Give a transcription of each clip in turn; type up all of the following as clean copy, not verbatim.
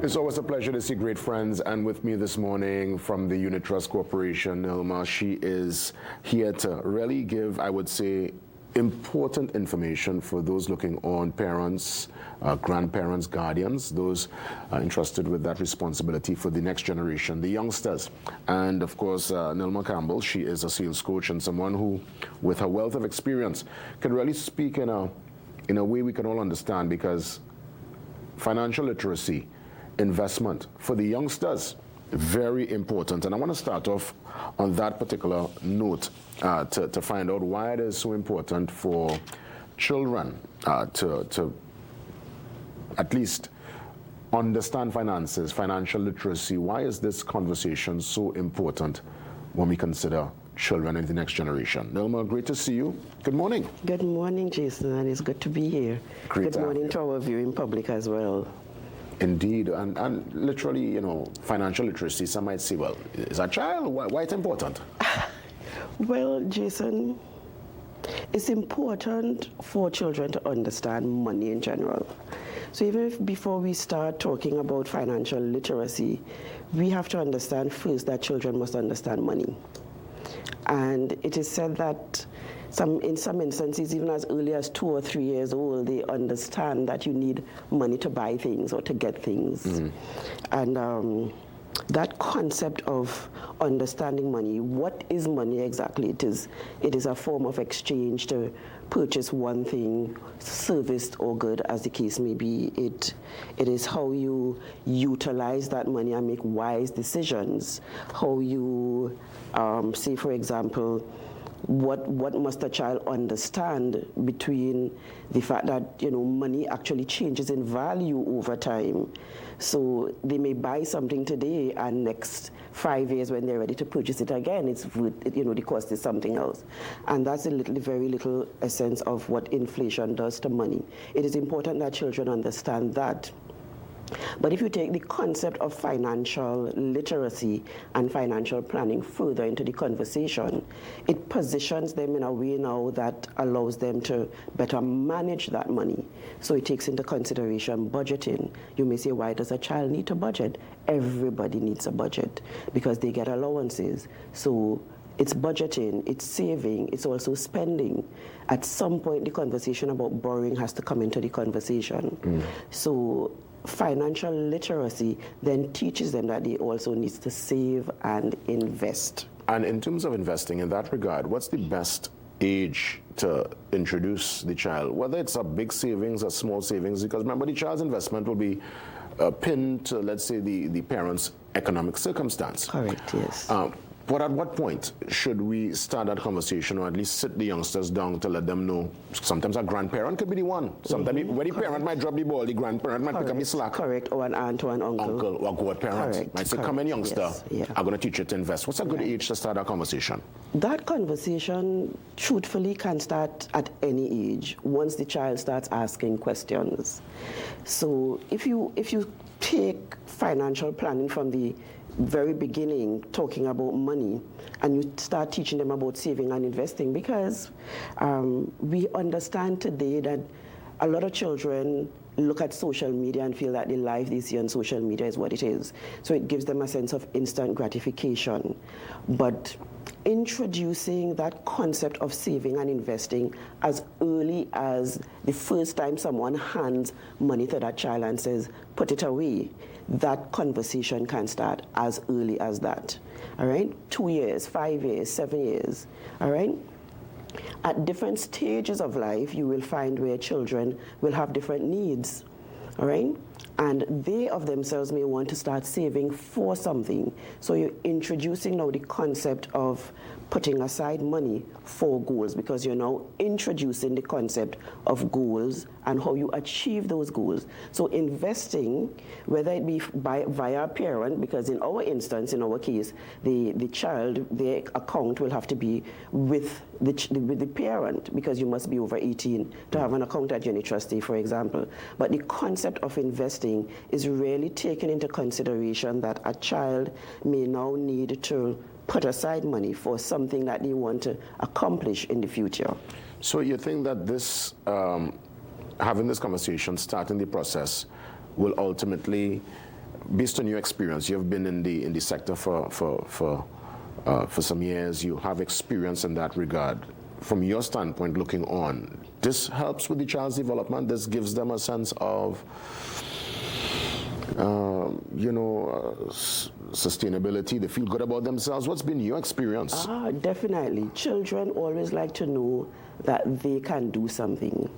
It's always a pleasure to see great friends, and with me this morning from the Unit Trust Corporation, Nilma. She is here to really give, I would say, important information for those looking on, parents, grandparents, guardians, those entrusted with that responsibility for the next generation, the youngsters. And of course, Nilma Campbell, she is a sales coach and someone who, with her wealth of experience, can really speak in a way we can all understand, because financial literacy, investment for the youngsters, very important. And I want to start off on that particular note to find out why it is so important for children to at least understand finances, financial literacy. Why is this conversation so important when we consider children in the next generation? Nilma, great to see you. Good morning. Good morning, Jason, and it's good to be here. Great Good morning to our viewing public as well. Indeed, and literally, you know, financial literacy, some might say, well, is a child, why it's important? Well, Jason, it's important for children to understand money in general. So even if before we start talking about financial literacy, we have to understand first that children must understand money. And it is said that in some instances, even as early as 2 or 3 years old, they understand that you need money to buy things or to get things. Mm-hmm. And that concept of understanding money, what is money exactly? It is a form of exchange to purchase one thing, service or good, as the case may be. It is how you utilize that money and make wise decisions. How you, say for example, what must a child understand between the fact that, you know, money actually changes in value over time. So they may buy something today, and next 5 years when they're ready to purchase it again, it's, you know, the cost is something else. And that's the very little essence of what inflation does to money. It is important that children understand that. But if you take the concept of financial literacy and financial planning further into the conversation, it positions them in a way now that allows them to better manage that money. So it takes into consideration budgeting. You may say, why does a child need to budget? Everybody needs a budget because they get allowances. So it's budgeting, it's saving, it's also spending. At some point, the conversation about borrowing has to come into the conversation. So financial literacy then teaches them that they also need to save and invest. And in terms of investing, in that regard, what's the best age to introduce the child, whether it's a big savings or small savings? Because remember, the child's investment will be pinned to, let's say, the parent's economic circumstance. Correct, yes. But at what point should we start that conversation, or at least sit the youngsters down to let them know? Sometimes a grandparent could be the one. Sometimes when the parent might drop the ball, the grandparent might pick up the slack. Correct, or an aunt or an uncle. Uncle or godparent might say, come in, youngster, yes, yeah. I'm going to teach you to invest. What's a good age to start that conversation? That conversation, truthfully, can start at any age, once the child starts asking questions. So if you take financial planning from the very beginning, talking about money, and you start teaching them about saving and investing, because we understand today that a lot of children look at social media and feel that the life they see on social media is what it is. So it gives them a sense of instant gratification. But introducing that concept of saving and investing as early as the first time someone hands money to that child and says, put it away, that conversation can start as early as that. All right? 2 years, 5 years, 7 years. All right? At different stages of life, you will find where children will have different needs. All right? And they of themselves may want to start saving for something. So you're introducing now the concept of putting aside money for goals, because you're now introducing the concept of goals and how you achieve those goals. So investing, whether it be via a parent, because in our instance, in our case, the child, their account will have to be with the parent, because you must be over 18 to have an account at Unit Trustee, for example. But the concept of investing is really taken into consideration that a child may now need to put aside money for something that they want to accomplish in the future. So you think that this, having this conversation, starting the process, will ultimately based on your experience, you've been in the sector for some years. You have experience in that regard. From your standpoint, looking on, this helps with the child's development. This gives them a sense of, sustainability. They feel good about themselves. What's been your experience? Definitely. Children always like to know that they can do something.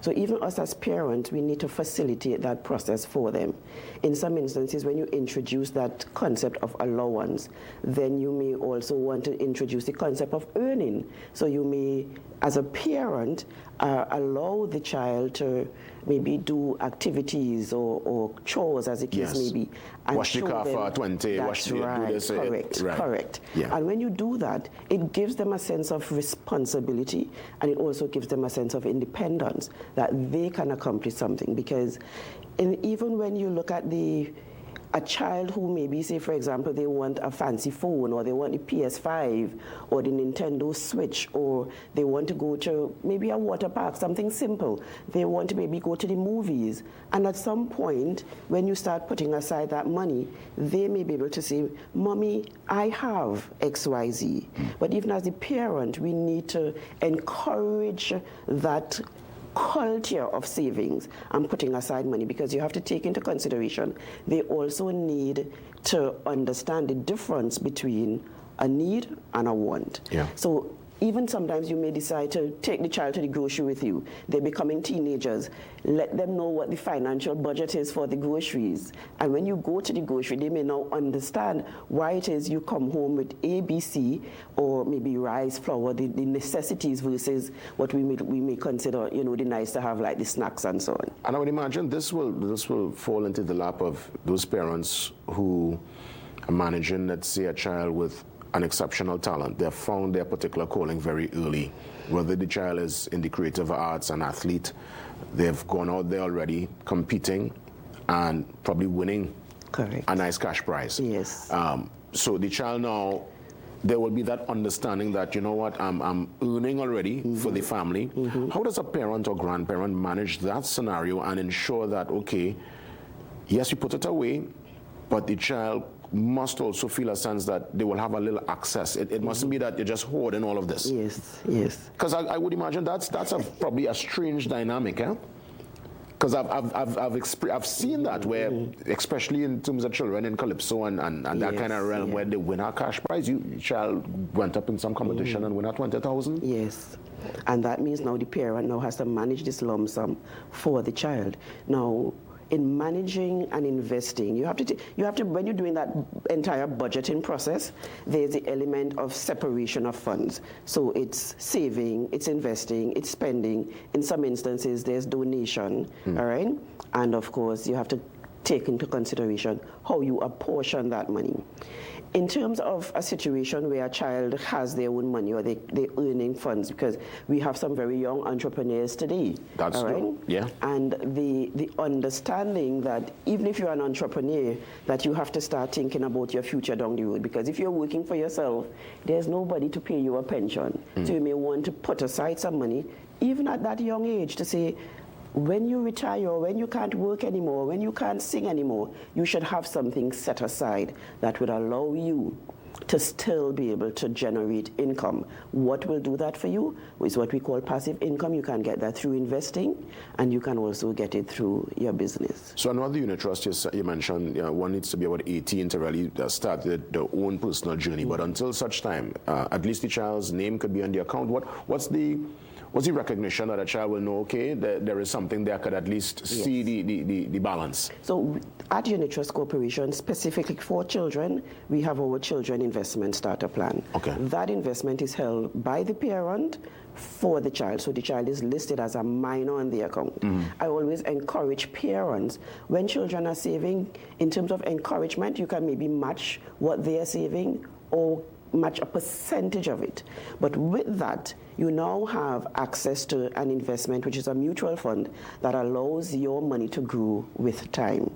So even us as parents, we need to facilitate that process for them. In some instances, when you introduce that concept of allowance, then you may also want to introduce the concept of earning. So you may, as a parent, allow the child to maybe do activities or chores, as the case may be. And wash the car for 20, wash the right, do this. Correct. Yeah. And when you do that, it gives them a sense of responsibility, and it also gives them a sense of independence, that they can accomplish something. Because even when you look at a child who maybe, say for example, they want a fancy phone, or they want the PS5 or the Nintendo Switch, or they want to go to maybe a water park, something simple. They want to maybe go to the movies. And at some point, when you start putting aside that money, they may be able to say, Mommy, I have XYZ. But even as a parent, we need to encourage that culture of savings and putting aside money, because you have to take into consideration they also need to understand the difference between a need and a want. Yeah. So even sometimes you may decide to take the child to the grocery with you. They're becoming teenagers. Let them know what the financial budget is for the groceries. And when you go to the grocery, they may now understand why it is you come home with A, B, C, or maybe rice, flour, the necessities versus what we may consider, the nice to have, like the snacks and so on. And I would imagine this will fall into the lap of those parents who are managing, let's say, a child with an exceptional talent. They've found their particular calling very early. Whether the child is in the creative arts, an athlete, they've gone out there already competing and probably winning a nice cash prize. Yes. So the child now, there will be that understanding that, you know what, I'm earning already for the family. How does a parent or grandparent manage that scenario and ensure that, okay, yes, you put it away, but the child must also feel a sense that they will have a little access. It mustn't be that you're just hoarding all of this. Yes. Because I would imagine that's probably a strange dynamic, eh? Because I've seen that where, especially in terms of children in Calypso and that kind of realm where they win a cash prize, your child went up in some competition and win a 20,000. Yes. And that means now the parent now has to manage this lump sum for the child. Now, in managing and investing, you have to when you're doing that entire budgeting process, there's the element of separation of funds. So it's saving, it's investing, it's spending. In some instances, there's donation, all right? And of course, you have to take into consideration how you apportion that money. In terms of a situation where a child has their own money or they're earning funds, because we have some very young entrepreneurs today. That's true. Yeah. And the understanding that even if you're an entrepreneur, that you have to start thinking about your future down the road. Because if you're working for yourself, there's nobody to pay you a pension. So you may want to put aside some money, even at that young age, to say, when you retire, when you can't work anymore, when you can't sing anymore, you should have something set aside that would allow you to still be able to generate income. What will do that for you is what we call passive income. You can get that through investing, and you can also get it through your business. So another unit trust you mentioned, one needs to be about 18 to really start their own personal journey. But until such time, at least the child's name could be on the account. What's the recognition that a child will know, okay, there is something there could at least see the balance? So at Unit Trust Corporation, specifically for children, we have our Children Investment Starter Plan. Okay. That investment is held by the parent for the child. So the child is listed as a minor on the account. I always encourage parents, when children are saving, in terms of encouragement, you can maybe match what they are saving or match a percentage of it. But with that, you now have access to an investment, which is a mutual fund that allows your money to grow with time.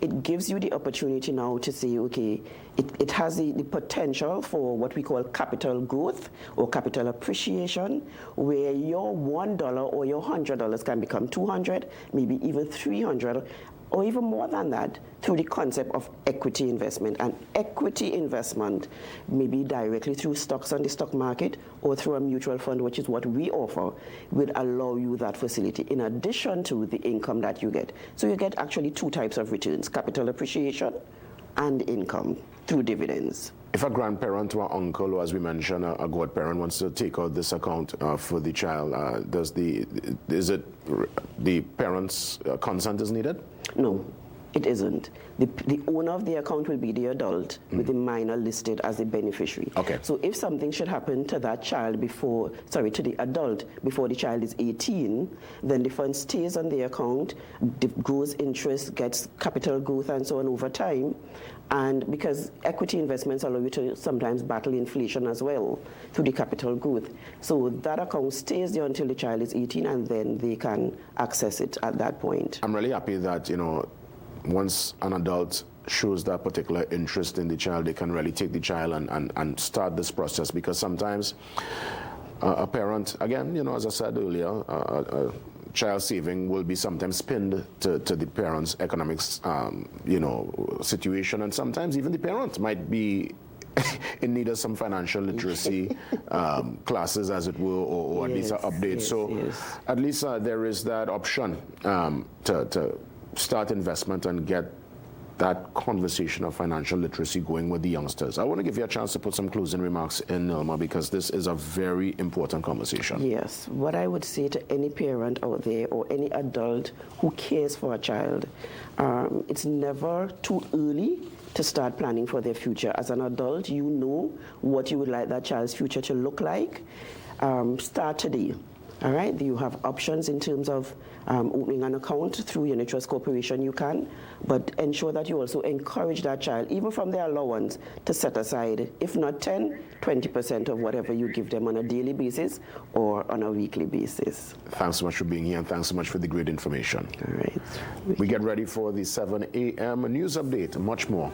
It gives you the opportunity now to say, okay, it has the potential for what we call capital growth or capital appreciation, where your $1 or your $100 can become $200, maybe even $300, or even more than that, through the concept of equity investment. And equity investment may be directly through stocks on the stock market or through a mutual fund, which is what we offer, will allow you that facility in addition to the income that you get. So you get actually two types of returns: capital appreciation and income through dividends. If a grandparent or uncle, or as we mentioned, a godparent wants to take out this account for the child, is it the parent's consent is needed? No, it isn't. The owner of the account will be the adult, with the minor listed as the beneficiary. Okay. So if something should happen to that child to the adult before the child is 18, then the fund stays on the account, grows interest, gets capital growth and so on over time. And because equity investments allow you to sometimes battle inflation as well through the capital growth. So that account stays there until the child is 18, and then they can access it at that point. I'm really happy that, once an adult shows that particular interest in the child, they can really take the child and start this process, because sometimes a parent, again, as I said earlier, a child saving will be sometimes pinned to the parent's economics, situation, and sometimes even the parent might be in need of some financial literacy classes, as it were, or at least updates. At least there is that option to start investment and get that conversation of financial literacy going with the youngsters. I want to give you a chance to put some closing remarks in, Nilma, because this is a very important conversation. Yes. What I would say to any parent out there or any adult who cares for a child, it's never too early to start planning for their future. As an adult, you know what you would like that child's future to look like. Start today. All right, you have options in terms of opening an account through Unit Trust Corporation. You can, but ensure that you also encourage that child, even from their allowance, to set aside, if not 10, 20% of whatever you give them on a daily basis or on a weekly basis. Thanks so much for being here, and thanks so much for the great information. All right. We get ready for the 7 a.m. news update, much more.